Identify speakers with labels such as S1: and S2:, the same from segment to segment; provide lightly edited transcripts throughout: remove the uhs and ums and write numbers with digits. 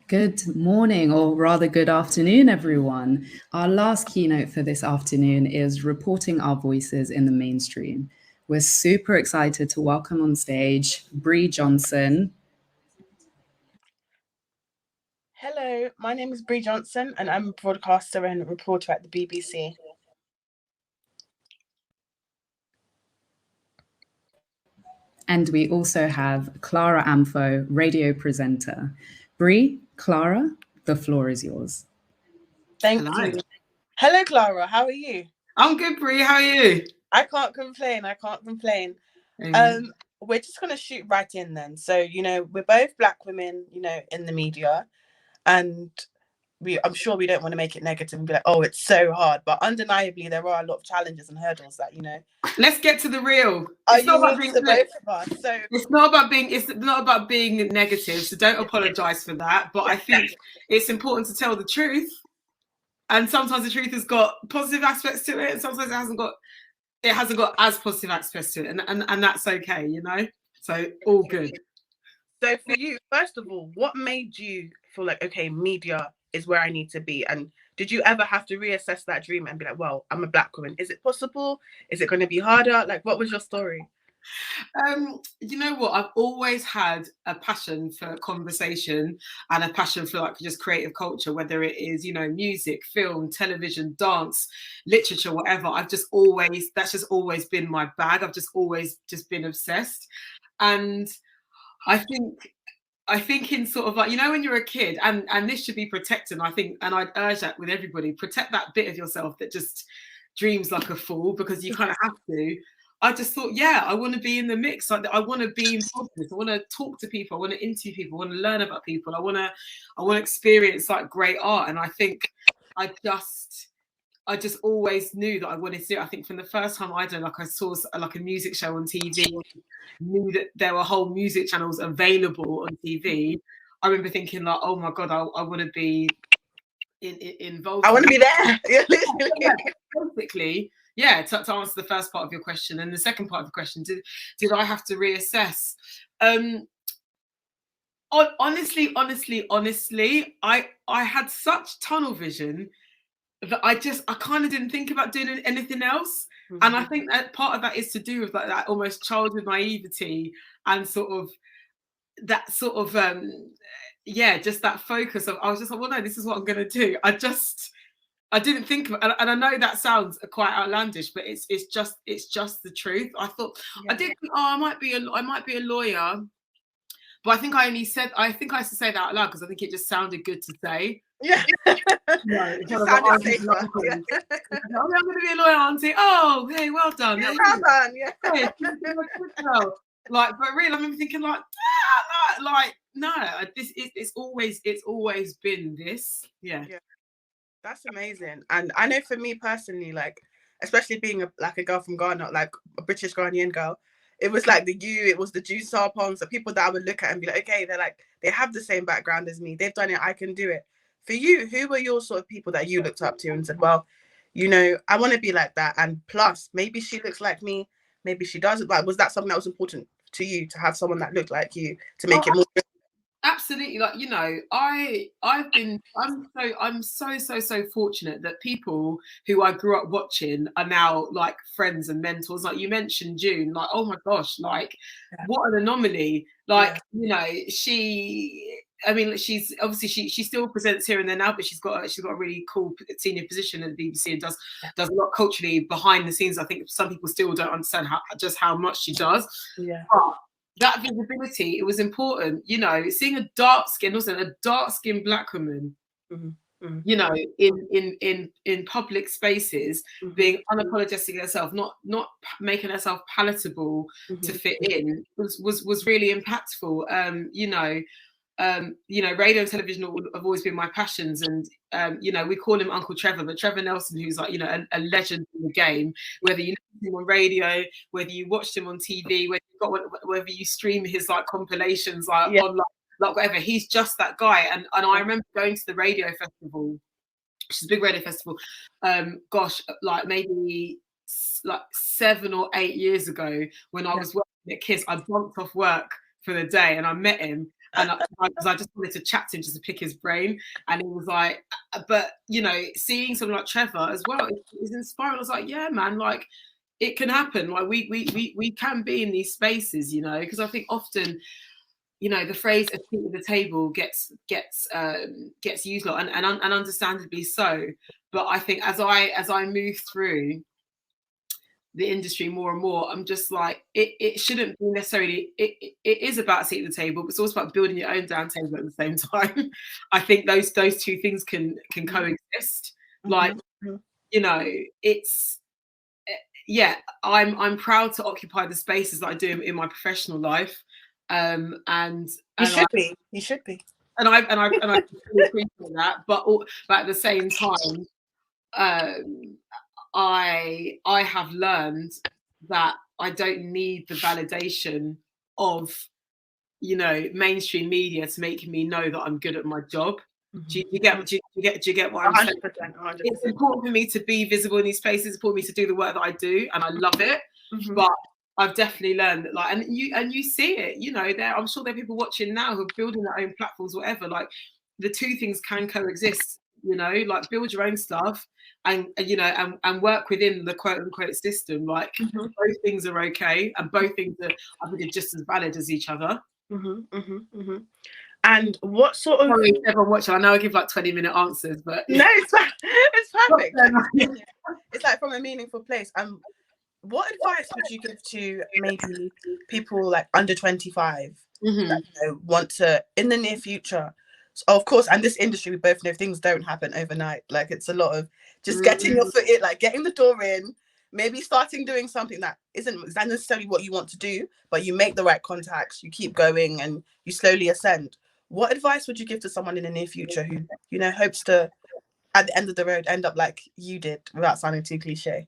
S1: Good morning, or rather good afternoon, everyone. Our last keynote for this afternoon is reporting our voices in the mainstream. We're super excited to welcome on stage Bree Johnson.
S2: Hello, my name is Bree Johnson and I'm a broadcaster and reporter at the BBC.
S1: And we also have Clara Amfo, radio presenter. Bree, Clara, the floor is yours.
S2: Thank you. Hello, Clara. How are you?
S3: I'm good, Bree. How are you?
S2: I can't complain. We're just going to shoot right in then. So, we're both Black women, in the media. And I'm sure we don't want to make it negative and be like, oh, it's so hard. But undeniably, there are a lot of challenges and hurdles that,
S3: Let's get to the real.
S2: It's not about being both of us. So
S3: it's not about being negative. So don't apologize for that. But I think it's important to tell the truth. And sometimes the truth has got positive aspects to it, and sometimes it hasn't got as positive aspects to it. And that's okay, So all good.
S2: So for you, first of all, what made you feel like, okay, media is where I need to be? And did you ever have to reassess that dream and be like, well, I'm a Black woman. Is it possible? Is it going to be harder? Like, what was your story?
S3: You know what? I've always had a passion for conversation and a passion for just creative culture, whether it is, music, film, television, dance, literature, whatever. That's just always been my bag. I've just always been obsessed. And I think in sort of when you're a kid, and this should be protected, and I'd urge that with everybody, protect that bit of yourself that just dreams like a fool, because you kind of have to. I just thought, I want to be in the mix. I want to be involved in this. I want to talk to people. I want to interview people. I want to learn about people. I want to experience great art. And I think I just always knew that I wanted to do it. I think from the first time I saw a music show on TV, knew that there were whole music channels available on TV. I remember thinking oh my God, I want to be involved.
S2: I want to be there.
S3: Basically, to answer the first part of your question, and the second part of the question, did I have to reassess? Honestly, I had such tunnel vision that I kind of didn't think about doing anything else. Mm-hmm. And I think that part of that is to do with that almost childhood naivety and just that focus of, I was just like, well, no, this is what I'm going to do. I didn't think of it, and I know that sounds quite outlandish, but it's just the truth. I thought I did think, I might be a lawyer, but I think I used to say that out loud because I think it just sounded good to say.
S2: Yeah.
S3: No, I'm going to be a lawyer, auntie. Oh, hey, well done.
S2: Yeah, well done. Yeah.
S3: Hey, but really, I remember thinking no. It's always been this. Yeah.
S2: That's amazing. And I know for me personally, especially being a girl from Ghana, a British Ghanaian girl, it was it was the Jews, Sarpons, the people that I would look at and be like, okay, they have the same background as me. They've done it. I can do it. For you, who were your sort of people that you looked up to and said, well, I want to be like that. And plus, maybe she looks like me. Maybe she doesn't. Was that something that was important to you, to have someone that looked like you, to make it more?
S3: Absolutely. I'm so fortunate that people who I grew up watching are now friends and mentors. Like you mentioned June, oh my gosh, what an anomaly. She's obviously she still presents here and there now, but she's got a really cool senior position at the BBC and does a lot culturally behind the scenes. I think some people still don't understand how much she does.
S2: Yeah.
S3: But that visibility, it was important, seeing a dark-skinned Black woman, in public spaces, being unapologetic herself, not making herself palatable to fit in, was really impactful. Radio and television have always been my passions, and we call him Uncle Trevor, but Trevor Nelson, who's a legend in the game, whether you listen to him on radio, whether you watched him on TV, whether you stream his compilations online, whatever, he's just that guy. And I remember going to the radio festival, which is a big radio festival, maybe 7 or 8 years ago, when I was working at KISS. I bumped off work for the day and I met him. and because I just wanted to chat to him just to pick his brain, and he was like, but you know, seeing someone like Trevor as well is inspiring. I was like, yeah, man, like it can happen. Like we can be in these spaces, you know, because I think often, you know, the phrase "a seat at the table" gets used a lot, and understandably so. But I think as I move through the industry more and more, I'm just like, it shouldn't be necessarily, it is about a seat at the table, but it's also about building your own down table at the same time. I think those two things can coexist. Like, you know, it's, yeah, I'm proud to occupy the spaces that I do in my professional life. And
S2: you should be.
S3: And I appreciate that, but at the same time, I have learned that I don't need the validation of, you know, mainstream media to make me know that I'm good at my job. Do you get what I'm
S2: 100%,
S3: saying?
S2: 100%.
S3: It's important for me to be visible in these spaces. It's important for me to do the work that I do, and I love it. But I've definitely learned that, like, and you see it. You know, I'm sure there are people watching now who are building their own platforms, whatever. Like, the two things can coexist. You know, like, build your own stuff, and you know, and work within the quote unquote system. Like, both things are okay, and both things are, I think, are just as valid as each other.
S2: And what sort of?
S3: Sorry, everyone watching, I know I give like 20-minute answers, but
S2: no, it's perfect. It's like from a meaningful place. What advice would you give to maybe people like under 25 that, you know, want to, in the near future? So, of course, and this industry, we both know things don't happen overnight. Like, it's a lot of just getting your foot in, like getting the door in, maybe starting doing something that isn't necessarily what you want to do, but you make the right contacts, you keep going, and you slowly ascend. What advice would you give to someone in the near future who, you know, hopes to, at the end of the road, end up like you did, without sounding too cliche?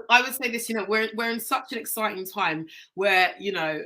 S3: I would say this, you know, we're in such an exciting time where, you know,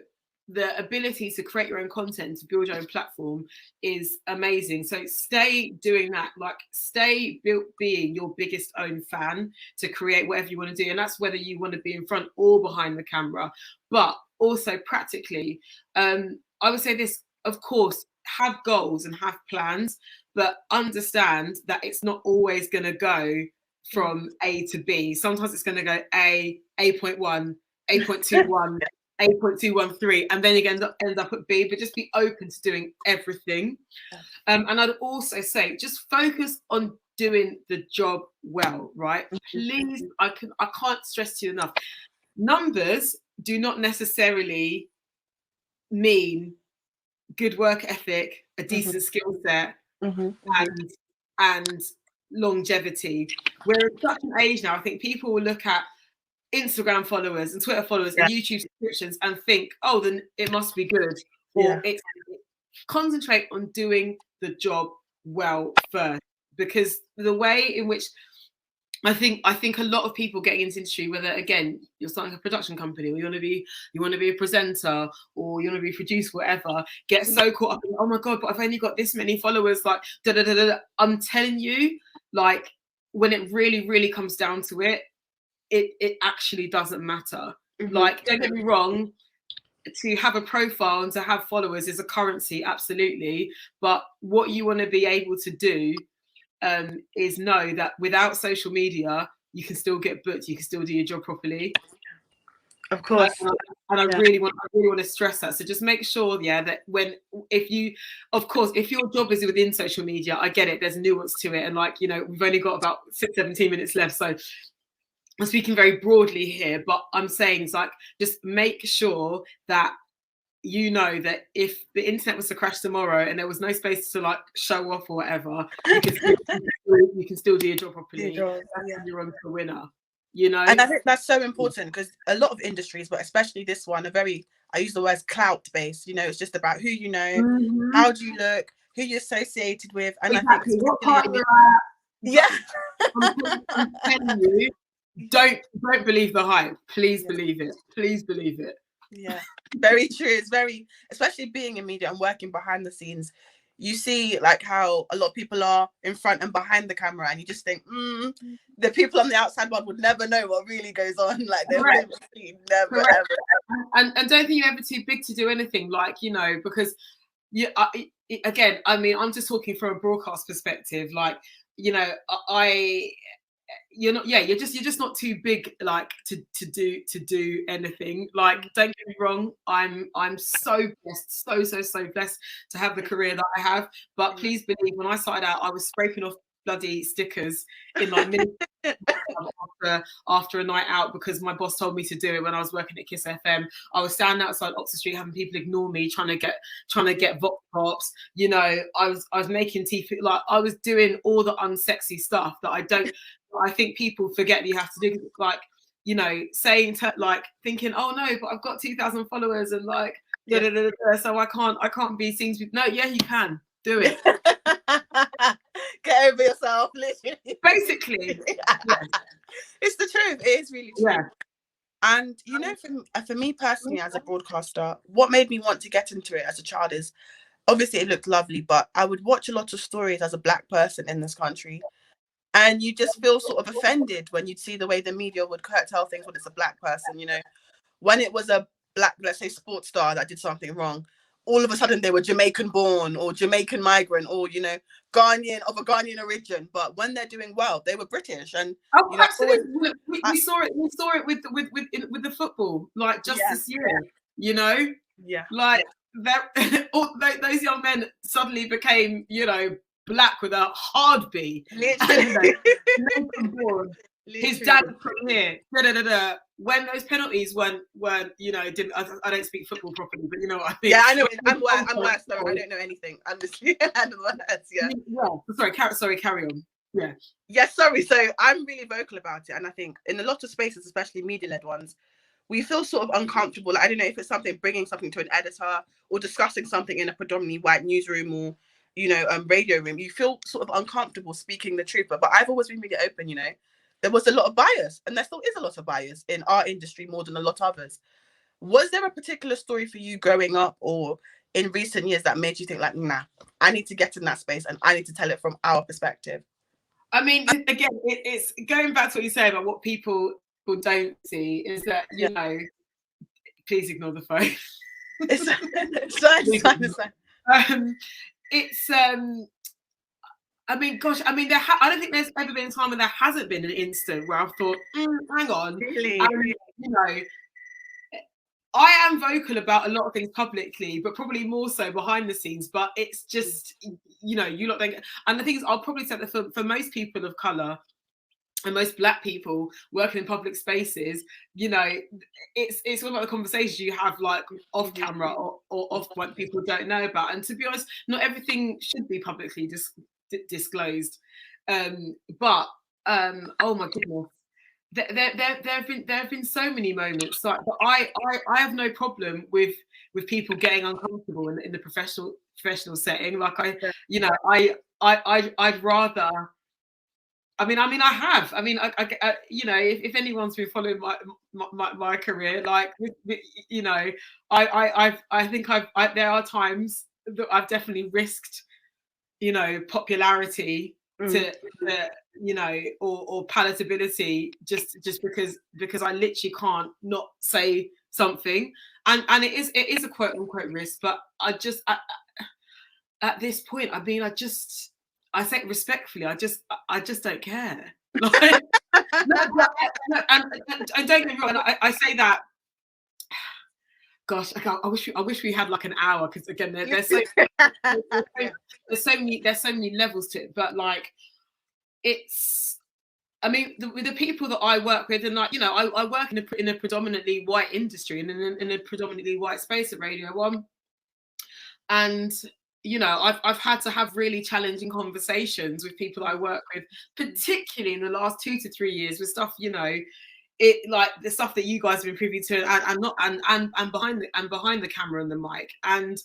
S3: the ability to create your own content, to build your own platform is amazing. So stay doing that, like stay being your biggest own fan to create whatever you want to do. And that's whether you want to be in front or behind the camera. But also practically, I would say this, of course, have goals and have plans, but understand that it's not always going to go from A to B. Sometimes it's going to go A.1, A.21, A.213, and then you end up at B, but just be open to doing everything. And I'd also say, just focus on doing the job well, right? Please, I can't stress to you enough. Numbers do not necessarily mean good work ethic, a decent skill set, and longevity. We're in such an age now, I think people will look at Instagram followers and Twitter followers and YouTube subscriptions and think, oh, then it must be good. Or it's, concentrate on doing the job well first, because the way in which I think a lot of people getting into industry, whether again you're starting a production company, or you want to be a presenter, or you want to be a producer, whatever, get so caught up in, oh my god, but I've only got this many followers, like da da da da. I'm telling you, like, when it really, really comes down to it, it actually doesn't matter. Like, don't get me wrong, to have a profile and to have followers is a currency, absolutely. But what you want to be able to do is know that without social media, you can still get booked, you can still do your job properly.
S2: Of course.
S3: And I really want to stress that. So just make sure, that if your job is within social media, I get it, there's nuance to it. And like, you know, we've only got about 17 minutes left. So I'm speaking very broadly here, but I'm saying it's like, just make sure that you know that if the internet was to crash tomorrow and there was no space to like show off or whatever, you can still do your job properly. You're on to a winner, you know. And
S2: I think that's so important, because a lot of industries, but especially this one, are very, I use the words clout based. You know, it's just about who you know, how do you look, who you're associated with, and
S3: exactly.
S2: I think
S3: what part you're at. I'm telling you, don't believe the hype. Please believe it. Please believe it.
S2: Yeah, very true. It's very, especially being in media and working behind the scenes, you see like how a lot of people are in front and behind the camera, and you just think, the people on the outside one would never know what really goes on. Like they would never ever.
S3: And don't think you're ever too big to do anything, like, you know, because again, I mean, I'm just talking from a broadcast perspective, like, you know, you're just not too big, like, to do anything. Like, don't get me wrong, I'm so blessed, so blessed to have the career that I have. But please believe, when I started out, I was scraping off bloody stickers in my minute after a night out, because my boss told me to do it when I was working at Kiss FM. I was standing outside Oxford Street having people ignore me, trying to get vox pops. You know, I was making tea, like I was doing all the unsexy stuff that I think people forget that you have to do, like, you know, saying like thinking, oh no, but I've got 2,000 followers and like so I can't be seen. No, yeah, you can do it.
S2: Get over yourself, literally.
S3: Basically,
S2: it's the truth. It is really true.
S3: Yeah.
S2: And you know, for me personally, as a broadcaster, what made me want to get into it as a child is, obviously it looked lovely, but I would watch a lot of stories as a Black person in this country, and you just feel sort of offended when you'd see the way the media would tell things when it's a Black person. You know, when it was a Black, let's say, sports star that did something wrong, all of a sudden they were Jamaican born or Jamaican migrant, or, you know, Ghanaian, of a Ghanaian origin. But when they're doing well, they were British. And you know,
S3: absolutely. We saw it with the football, like just this year, you know, like that. Those young men suddenly became, you know, Black with a hard B. Literally. His dad from here. When those penalties weren't, you know, I don't speak football properly, but you know what I mean.
S2: Yeah, I know. I'm worse though. I don't know anything. I'm just
S3: Sorry, carry on.
S2: Sorry. So I'm really vocal about it, and I think in a lot of spaces, especially media-led ones, we feel sort of uncomfortable. Like, I don't know if it's bringing something to an editor or discussing something in a predominantly white newsroom or, you know, radio room. You feel sort of uncomfortable speaking the truth. But I've always been really open, you know. There was a lot of bias, and there still is a lot of bias in our industry more than a lot of others. Was there a particular story for you growing up or in recent years that made you think like, nah, I need to get in that space and I need to tell it from our perspective?
S3: I mean, again, it's going back to what you say about what people don't see is that, you know, please ignore the phone.
S2: It's
S3: I mean, gosh, I mean, I don't think there's ever been a time when there hasn't been an instant where I've thought, hang on,
S2: really?
S3: You know, I am vocal about a lot of things publicly, but probably more so behind the scenes. But it's just, you know, you lot think, and the thing is, I'll probably say that for most people of colour and most Black people working in public spaces, you know, it's all about the conversations you have, like off camera or off what people don't know about. And to be honest, not everything should be publicly disclosed. But oh my goodness, there have been so many moments. Like, but I have no problem with people getting uncomfortable in the professional setting. Like I'd rather. I mean, I have. I mean, I you know, if anyone's been following my career, like, you know, I think there are times that I've definitely risked, you know, popularity to you know, or palatability just because I literally can't not say something, and it is a quote unquote risk, but I just at this point, I mean, I say it respectfully, I just don't care. Like, and don't get me wrong, I say that. Gosh, I wish we had like an hour, because again, there's so many levels to it. But like, it's, I mean, with the people that I work with, and like, you know, I work in a predominantly white industry and in a predominantly white space at Radio 1, and you know, I've had to have really challenging conversations with people I work with, particularly in the last 2 to 3 years, with stuff, you know, it like the stuff that you guys have been privy to, and behind the camera and the mic, and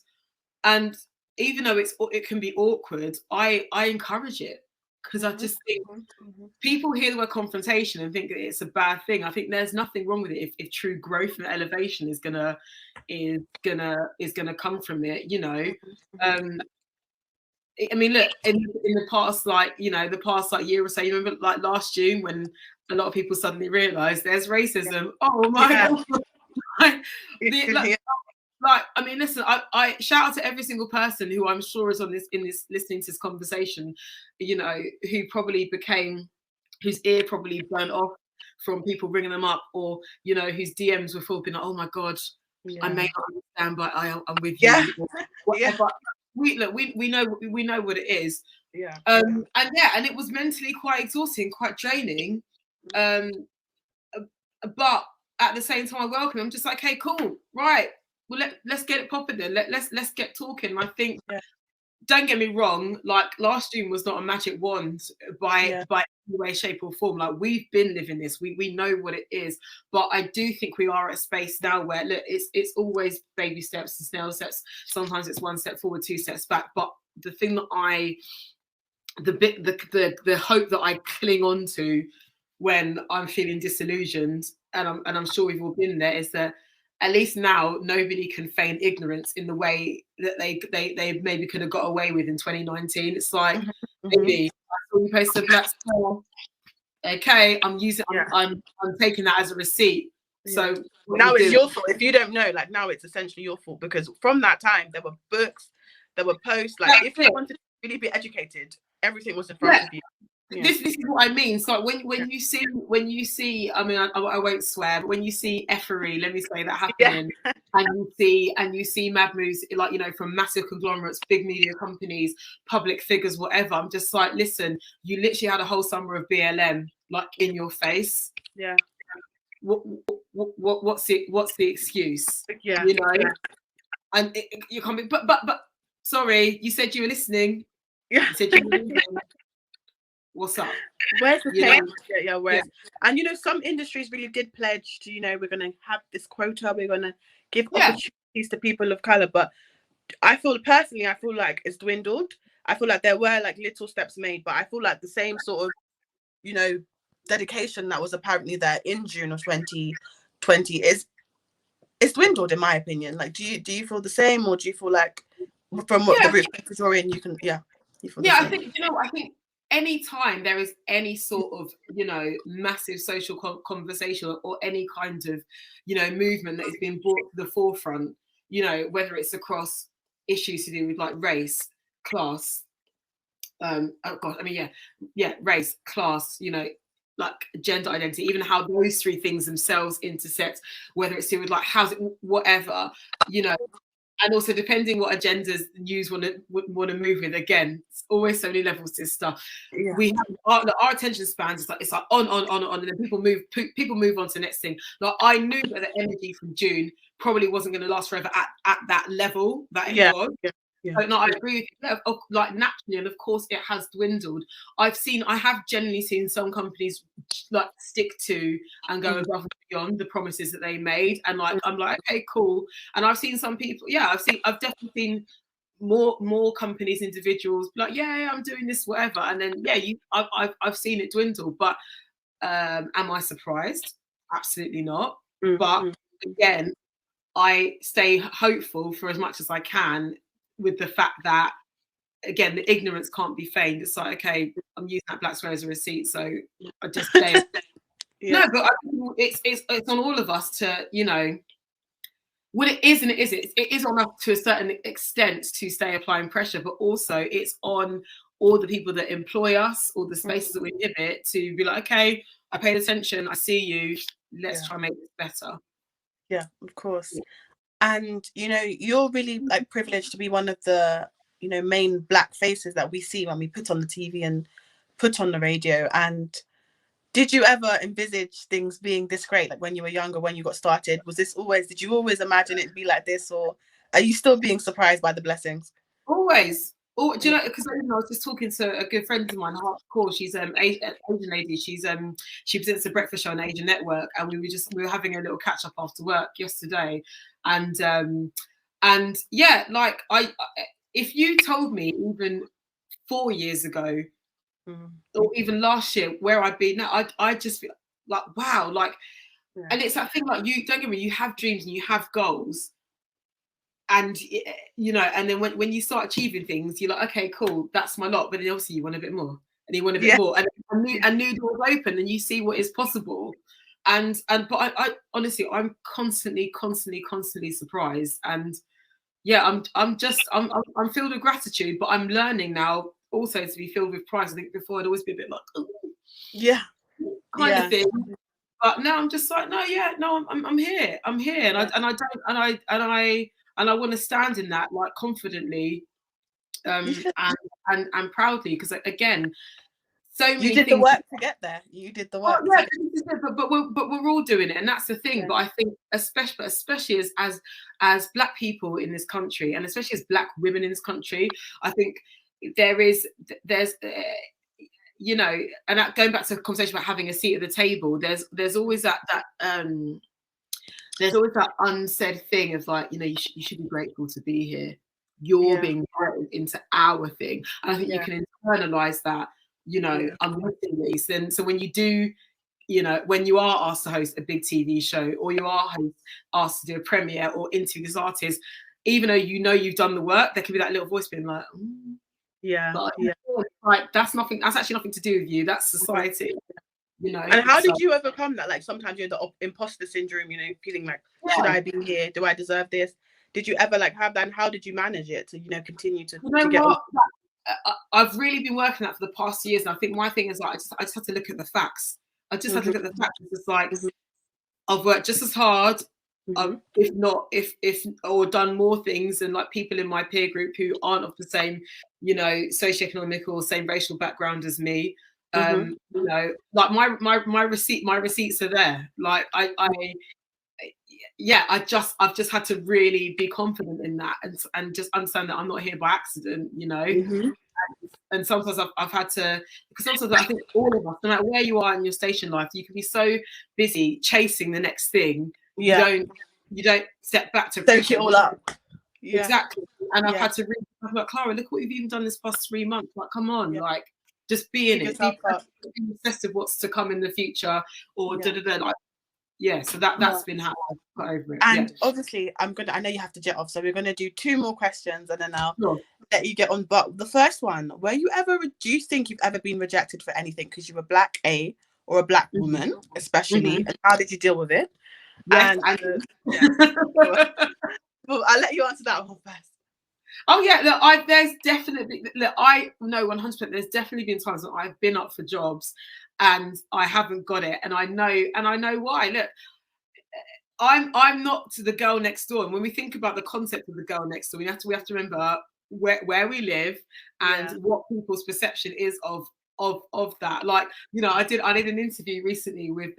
S3: even though it can be awkward, I encourage it, because I just think people hear the word confrontation and think that it's a bad thing. I think there's nothing wrong with it if true growth and elevation is gonna come from it, you know. I mean, look, in the past, like, you know, the past like year or so, you remember like last June when a lot of people suddenly realised there's racism. Oh my God. Like, I mean, listen, I shout out to every single person who I'm sure is on this listening to this conversation, you know, whose ear probably burnt off from people bringing them up, or, you know, whose DMs were full of being like, oh my God, I may not understand, but I'm with you. Or whatever. We know what it is. And it was mentally quite exhausting, quite draining. But at the same time, I welcome. I'm just like, hey, cool, right. Well, let's get it popping then. Let's get talking. And I think, don't get me wrong, like last June was not a magic wand by any way, shape, or form. Like, we've been living this. We know what it is. But I do think we are at a space now where, look, it's always baby steps and snail steps. Sometimes it's one step forward, two steps back. But the thing that the hope that I cling on to when I'm feeling disillusioned, and I'm sure we've all been there, is that at least now nobody can feign ignorance in the way that they maybe could have got away with in 2019. It's like, maybe I saw you post a black star. Okay, I'm taking that as a receipt. So
S2: now it's your fault. If you don't know, like, now it's essentially your fault, because from that time there were books, there were posts. Like, if you wanted to really be educated, everything was in front of you.
S3: This is what I mean. So when you see, I mean, I won't swear, but when you see effery, let me say that happening, and you see mad moves, like, you know, from massive conglomerates, big media companies, public figures, whatever, I'm just like, listen, you literally had a whole summer of BLM like in your face.
S2: Yeah.
S3: What's the excuse?
S2: Yeah.
S3: You know, and you can't be. But sorry, you said you were listening.
S2: Yeah.
S3: You said you were listening. What's up?
S2: Where's the change? Where's and, you know, some industries really did pledge to, you know, we're going to have this quota, we're going to give opportunities to people of color, but I feel like it's dwindled. I feel like there were like little steps made, but I feel like the same sort of, you know, dedication that was apparently there in June of 2020 it's dwindled, in my opinion. Like, do you feel the same, or do you feel like from what the perspective you're in, you feel the same?
S3: I think, you know, any time there is any sort of, you know, massive social conversation or any kind of, you know, movement that is being brought to the forefront, you know, whether it's across issues to do with like race, class, race, class, you know, like gender identity, even how those three things themselves intersect, whether it's to do with like housing, whatever, you know. And also, depending what agendas news want to move with, again, it's always so many levels to this stuff.
S2: Yeah.
S3: We have our attention spans. It's like on, and then people move on to the next thing. Like, I knew that the energy from June probably wasn't going to last forever at that level that it was.
S2: Yeah.
S3: So, no, I agree with you. Like, naturally, and of course, it has dwindled. I have generally seen some companies like stick to and go above and beyond the promises that they made, and like, I'm like, okay, cool. And I've seen some people, I've definitely seen more companies, individuals like, I'm doing this, whatever, and then I've seen it dwindle. But am I surprised? Absolutely not. But again, I stay hopeful for as much as I can, with the fact that, again, the ignorance can't be feigned. It's like, okay, I'm using that black square as a receipt, so I just say no. But I think it's on all of us to, you know, what it is, and it isn't. It is on us to a certain extent to stay applying pressure, but also it's on all the people that employ us, or the spaces that we live it, to be like, okay, I paid attention, I see you, let's try and make this better.
S2: Yeah, of course. And, you know, you're really like privileged to be one of the, you know, main black faces that we see when we put on the TV and put on the radio. And did you ever envisage things being this great? Like, when you were younger, when you got started, did you always imagine it'd be like this, or are you still being surprised by the blessings?
S3: Always. Oh, do you know? Because I was just talking to a good friend of mine. Hardcore. She's Asian lady. She presents a breakfast show on Asian Network, and we were having a little catch up after work yesterday, and yeah, like if you told me even 4 years ago, or even last year, where I'd be now, I'd just be like, wow, like, and it's that thing, like, you don't get me, you have dreams and you have goals. and you know, and then when you start achieving things, you're like, okay, cool, that's my lot. But then obviously you want a bit more, and you want a bit more, and new doors open, and you see what is possible. But I honestly, I'm constantly surprised, and yeah, I'm filled with gratitude, but I'm learning now also to be filled with pride. I think before I'd always be a bit like, oh, kind of thing. But now I'm just like, no, I'm here, and I want to stand in that like confidently, and proudly, because again, so many
S2: you did
S3: things.
S2: The work to get there. You did the work.
S3: Oh, yeah, but we're all doing it, and that's the thing. But I think especially as Black people in this country, and especially as Black women in this country, I think there's you know, and that, going back to the conversation about having a seat at the table, there's always that there's always that unsaid thing of like, you know, you should be grateful to be here. You're being brought into our thing, and I think you can internalize that, you know, unwittingly. So when you do, you know, when you are asked to host a big TV show, or you are asked to do a premiere or interview this artist, even though you know you've done the work, there could be that little voice being like, like that's actually nothing to do with you. That's society, you know.
S2: And how did you overcome that? Like sometimes you're the imposter syndrome, you know, feeling like, should I be here? Do I deserve this? Did you ever like have that? And how did you manage it to, you know, continue to get on?
S3: I've really been working that for the past years, and I think my thing is like I just have to look at the facts. I just have to look at the facts. It's like I've worked just as hard, if or done more things than like people in my peer group who aren't of the same, you know, socioeconomic or same racial background as me. You know, like my receipts are there. Like I've just had to really be confident in that, and just understand that I'm not here by accident, you know. And sometimes I've had to, because sometimes I think all of us, no matter where you are in your station life, you can be so busy chasing the next thing, you don't step back to
S2: soak it all up.
S3: Exactly. And I've had to really, I'm like, Clara, look what you've even done this past 3 months. Like, come on, like just be in it, be obsessed with what's to come in the future, or like. So that's been how I've got over it.
S2: And obviously, I know you have to jet off, so we're gonna do 2 more questions, and then I'll let you get on. But the first one, do you think you've ever been rejected for anything because you were Black or a Black woman, especially, and how did you deal with it?
S3: Yes,
S2: well, I'll let you answer that one first.
S3: Oh yeah, look, there's definitely, I know 100%. There's definitely been times that I've been up for jobs and I haven't got it, and I know why. Look, I'm not the girl next door, and when we think about the concept of the girl next door, we have to remember where we live and what people's perception is of that. Like, you know, I did an interview recently with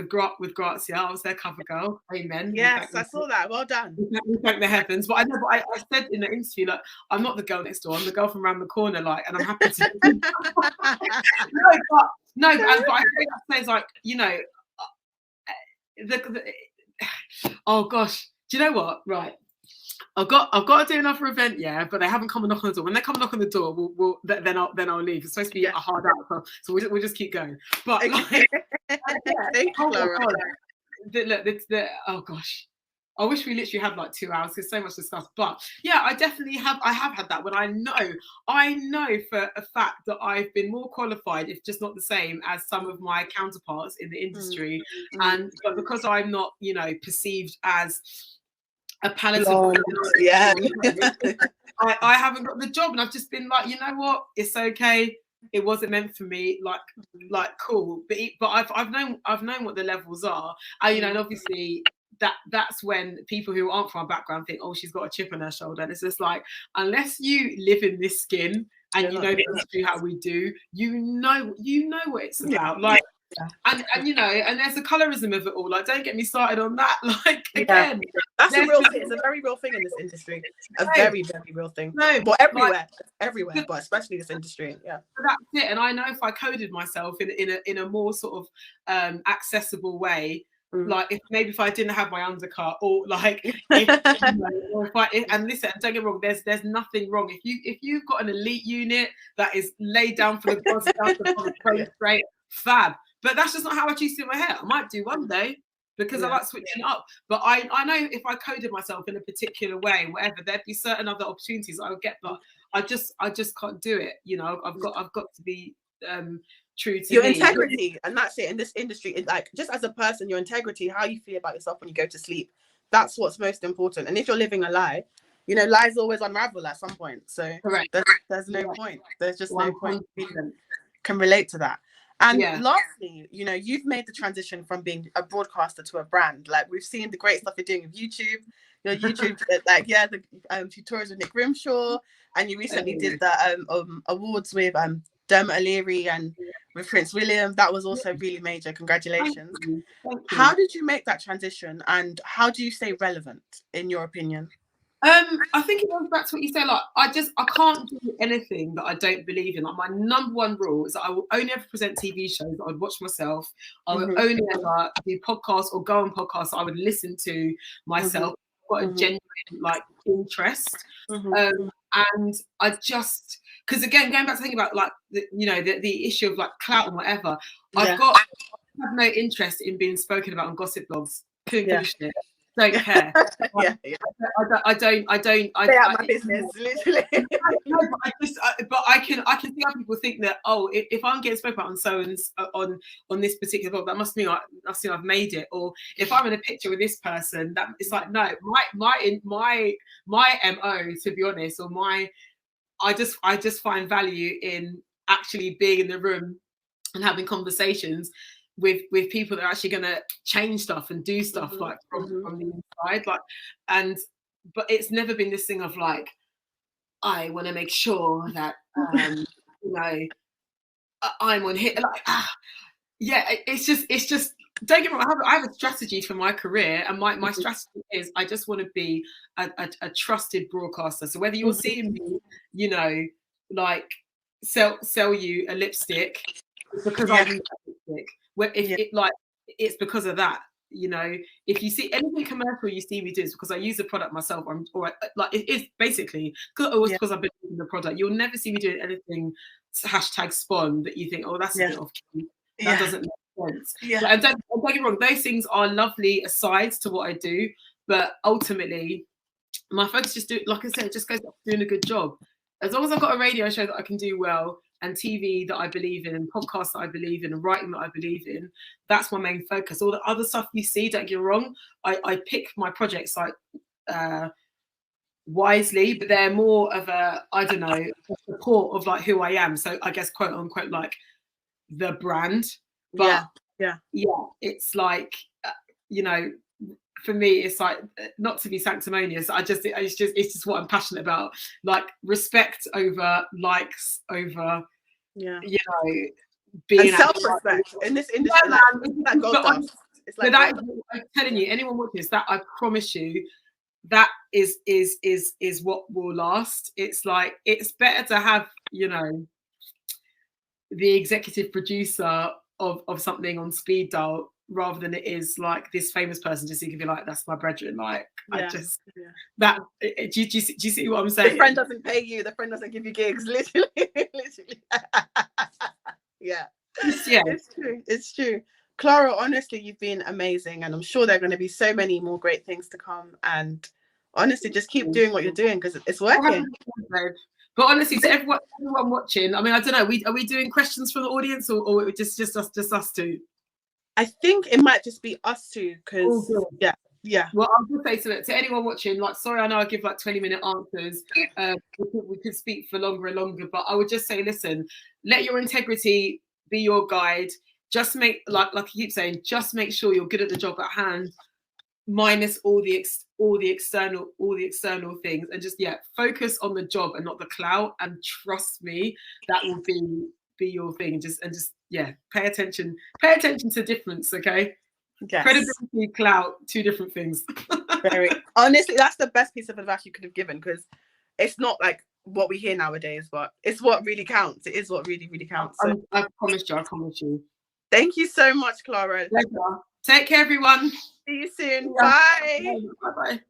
S3: Grazia. I was their cover girl. Amen.
S2: Yes, I saw that. Well done.
S3: We thank the heavens. But I said in the interview, like, I'm not the girl next door. I'm the girl from around the corner. Like, and I'm happy to. But I say it's like, you know, oh gosh, do you know what? Right. I've got to do another event, but they haven't come and knock on the door. When they come and knock on the door, then I'll leave. It's supposed to be a hard out, so we'll just keep going. But like,
S2: thank you, Clara.
S3: Oh gosh, I wish we literally had like 2 hours. There's so much to discuss. But yeah, I definitely have. I have had that when I know for a fact that I've been more qualified, if just not the same, as some of my counterparts in the industry, but because I'm not, you know, perceived as a palatable, I haven't got the job, and I've just been like, you know what, it's okay, it wasn't meant for me, like cool. But I've known what the levels are, you know, and obviously that's when people who aren't from our background think, oh, she's got a chip on her shoulder, and it's just like, unless you live in this skin and you know the industry how we do, you know what it's about, like. And you know, and there's a colorism of it all. Like, don't get me started on that. Like, again,
S2: that's a real thing. It's a very real thing in this industry. Very, very real thing. Well, everywhere, but especially this industry. Yeah.
S3: So that's it. And I know if I coded myself in a more sort of accessible way, like if I didn't have my undercut, or like and listen, don't get me wrong, there's nothing wrong if you've got an elite unit that is laid down for the buzz down for the straight, fab. But that's just not how I choose to do my hair. I might do one day, because I like switching up. But I know if I coded myself in a particular way, whatever, there'd be certain other opportunities I would get, but I just can't do it. You know, I've got to be true to
S2: your
S3: me.
S2: integrity, and that's it in this industry. It, like, just as a person, your integrity, how you feel about yourself when you go to sleep, that's what's most important. And if you're living a lie, you know, lies always unravel at some point. So there's no point. There's just 100%. No point. People can relate to that. And lastly, you know, you've made the transition from being a broadcaster to a brand. Like, we've seen the great stuff you're doing with YouTube. Your YouTube, like, the tutorials with Nick Grimshaw, and you recently did the awards with Dermot O'Leary and with Prince William. That was also really major. Congratulations.
S3: Thank you.
S2: How did you make that transition, and how do you stay relevant, in your opinion?
S3: I think it goes back to what you say. Like, I can't do anything that I don't believe in. Like, my number one rule is that I will only ever present TV shows that I would watch myself. I will only ever do podcasts or go on podcasts that I would listen to myself. I've got a genuine like interest, and I just, because again, going back to thinking about like the issue of like clout and whatever, I have no interest in being spoken about on gossip blogs. Couldn't give a shit. Don't care. I don't. Stay
S2: out of my business, literally.
S3: No, but I can see how people think that, oh, if I'm getting spoken about on so and on this particular blog, that must mean I've made it. Or if I'm in a picture with this person, that it's like, no, my MO, to be honest, or I just find value in actually being in the room and having conversations with people that are actually going to change stuff and do stuff like from the inside, like, but it's never been this thing of like, I want to make sure that you know, I'm on hit, like, it's just don't get me wrong, I have a strategy for my career, and my strategy is I just want to be a trusted broadcaster. So whether you're seeing me, you know, like sell you a lipstick, it's because I use that lipstick. Where it's because of that, you know. If you see anything commercial you see me do, it's because I use the product myself, or like it is basically because I've been using the product. You'll never see me doing anything #spawn that you think, oh, that's a bit off key. That doesn't make sense. Like, and don't get me wrong, those things are lovely asides to what I do, but ultimately my focus like I said, just goes up to doing a good job. As long as I've got a radio show that I can do well, and TV that I believe in, and podcasts that I believe in, and writing that I believe in, that's my main focus. All the other stuff you see, don't get me wrong, I pick my projects like wisely, but they're more of a support of like who I am. So I guess quote unquote like the brand. But it's like you know, for me, it's like, not to be sanctimonious, it's just what I'm passionate about. Like, respect over likes, over you know, being, and
S2: self-respect in this industry. I'm
S3: telling you, anyone watching this, that I promise you, that is what will last. It's like, it's better to have, you know, the executive producer of something on speed dial, rather than it is like this famous person just thinking, like, that's my brethren. Like, do you see what I'm saying?
S2: The friend doesn't pay you, the friend doesn't give you gigs, literally. It's true. Clara, honestly, you've been amazing, and I'm sure there are going to be so many more great things to come. And honestly, just keep doing what you're doing, because it's working.
S3: But honestly, to everyone watching, I mean, I don't know, are we doing questions from the audience, or just us two?
S2: I think it might just be us two, because
S3: Well, I'll just say to anyone watching, like, sorry, I know I give like 20-minute answers. We could speak for longer and longer, but I would just say, listen, let your integrity be your guide. Just make, like I keep saying, just make sure you're good at the job at hand, minus all the external things, and just focus on the job and not the clout. And trust me, that will be your thing. And just pay attention to difference, okay?
S2: Yes.
S3: Credibility, clout, two different things.
S2: Very honestly, that's the best piece of advice you could have given, because it's not like what we hear nowadays, but it's what really counts. It is what really, really counts. So.
S3: I promise you.
S2: Thank you so much, Clara.
S3: Pleasure. Take care, everyone.
S2: See you soon. Bye.
S3: Bye.